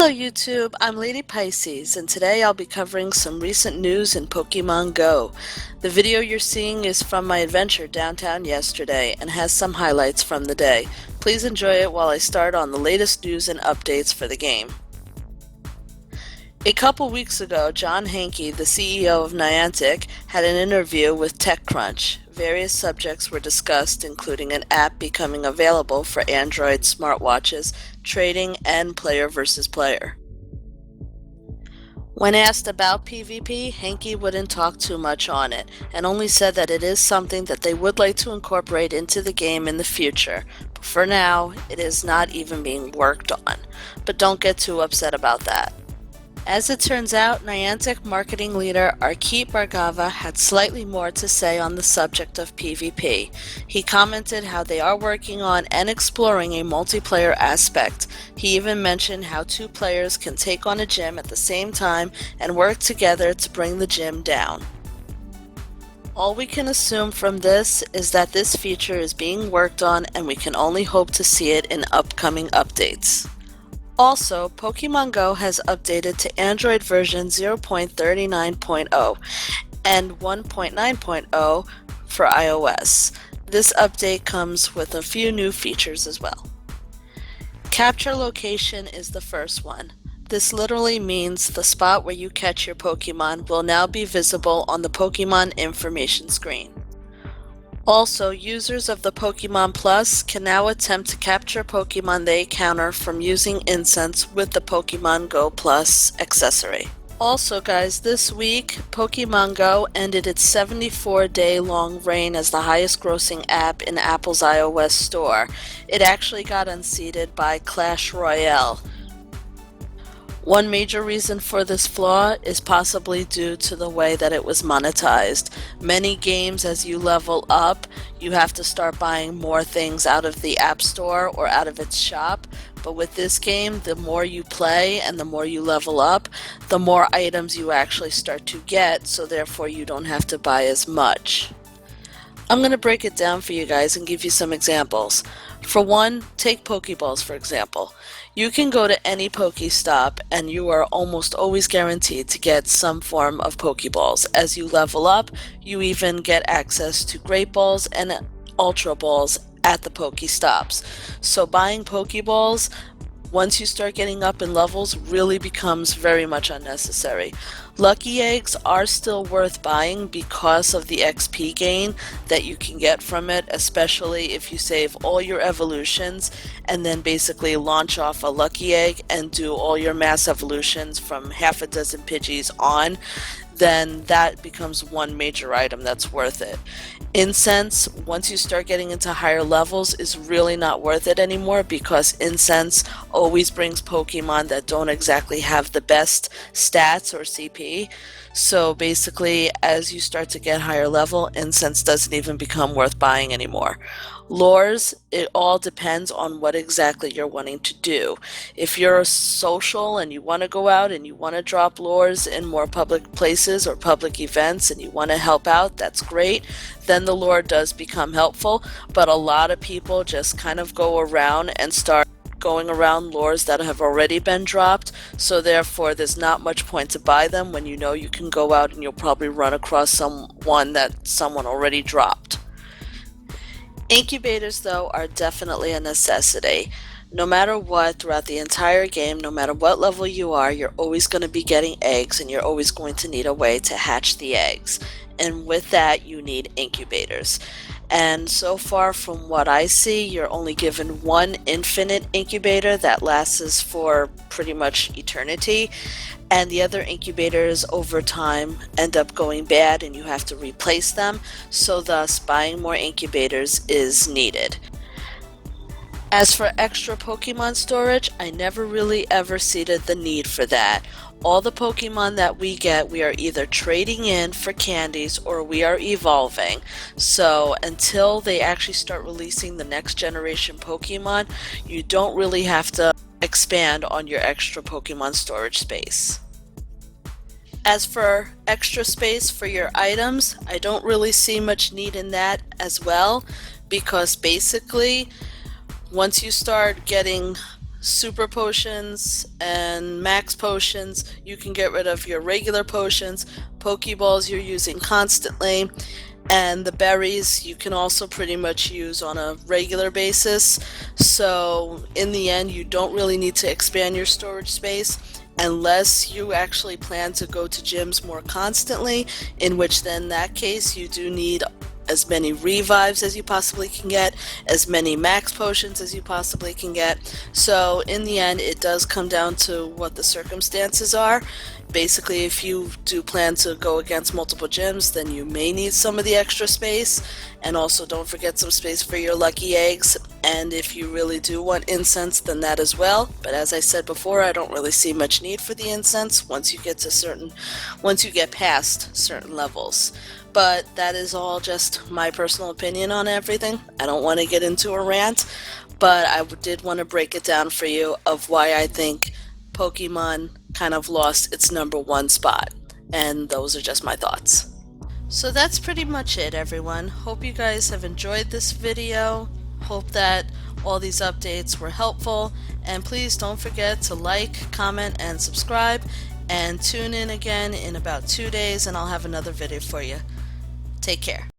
Hello YouTube, I'm Lady Pisces, and today I'll be covering some recent news in Pokemon Go. The video you're seeing is from my adventure downtown yesterday and has some highlights from the day. Please enjoy it while I start on the latest news and updates for the game. A couple weeks ago, John Hanke, the CEO of Niantic, had an interview with TechCrunch. Various subjects were discussed, including an app becoming available for Android smartwatches, trading, and player versus player. When asked about PvP, Hanke wouldn't talk too much on it, and only said that it is something that they would like to incorporate into the game in the future. But for now, it is not even being worked on. But don't get too upset about that. As it turns out, Niantic marketing leader Arkeet Bhargava had slightly more to say on the subject of PvP. He commented how they are working on and exploring a multiplayer aspect. He even mentioned how two players can take on a gym at the same time and work together to bring the gym down. All we can assume from this is that this feature is being worked on, and we can only hope to see it in upcoming updates. Also, Pokemon Go has updated to Android version 0.39.0 and 1.9.0 for iOS. This update comes with a few new features as well. Capture location is the first one. This literally means the spot where you catch your Pokemon will now be visible on the Pokemon information screen. Also, users of the Pokemon Plus can now attempt to capture Pokemon they encounter from using Incense with the Pokemon Go Plus accessory. Also guys, this week, Pokemon Go ended its 74-day long reign as the highest grossing app in Apple's iOS store. It actually got unseated by Clash Royale. One major reason for this flaw is possibly due to the way that it was monetized. Many games, as you level up, you have to start buying more things out of the App Store or out of its shop. But with this game, the more you play and the more you level up, the more items you actually start to get, so therefore you don't have to buy as much. I'm going to break it down for you guys and give you some examples. For one, take Pokeballs for example. You can go to any Pokestop and you are almost always guaranteed to get some form of Pokeballs. As you level up, you even get access to Great Balls and Ultra Balls at the Pokestops. So buying Pokeballs, once you start getting up in levels, really becomes very much unnecessary. Lucky eggs are still worth buying because of the XP gain that you can get from it, especially if you save all your evolutions and then basically launch off a lucky egg and do all your mass evolutions from half a dozen Pidgeys on. Then that becomes one major item that's worth it. Incense, once you start getting into higher levels, is really not worth it anymore because Incense always brings Pokemon that don't exactly have the best stats or CP. So basically, as you start to get higher level, Incense doesn't even become worth buying anymore. Lures, it all depends on what exactly you're wanting to do. If you're social and you want to go out and you want to drop lures in more public places or public events and you want to help out, that's great. Then the lure does become helpful, but a lot of people just kind of go around and start going around lures that have already been dropped, so therefore there's not much point to buy them when you know you can go out and you'll probably run across someone that someone already dropped. Incubators, though, are definitely a necessity. No matter what, throughout the entire game, no matter what level you are, you're always going to be getting eggs and you're always going to need a way to hatch the eggs. And with that, you need incubators. And so far from what I see, you're only given one infinite incubator that lasts for pretty much eternity. And the other incubators over time end up going bad and you have to replace them, so thus buying more incubators is needed. As for extra Pokemon storage, I never really ever seeded the need for that. All the Pokemon that we get, we are either trading in for candies or we are evolving. So until they actually start releasing the next generation Pokemon, you don't really have to expand on your extra Pokemon storage space. As for extra space for your items, I don't really see much need in that as well, because basically once you start getting super potions and max potions, you can get rid of your regular potions, Pokeballs you're using constantly, and the berries you can also pretty much use on a regular basis. So in the end, you don't really need to expand your storage space unless you actually plan to go to gyms more constantly, in which then in that case you do need as many revives as you possibly can get, as many max potions as you possibly can get. So in the end, it does come down to what the circumstances are. Basically, if you do plan to go against multiple gyms, then you may need some of the extra space, and also don't forget some space for your lucky eggs, and if you really do want incense, then that as well. But as I said before, I don't really see much need for the incense once you get past certain levels. But that is all just my personal opinion on everything. I don't want to get into a rant, but I did want to break it down for you of why I think Pokemon kind of lost its #1 spot. And those are just my thoughts. So that's pretty much it, everyone. Hope you guys have enjoyed this video. Hope that all these updates were helpful. And please don't forget to like, comment, and subscribe. And tune in again in about 2 days and I'll have another video for you. Take care.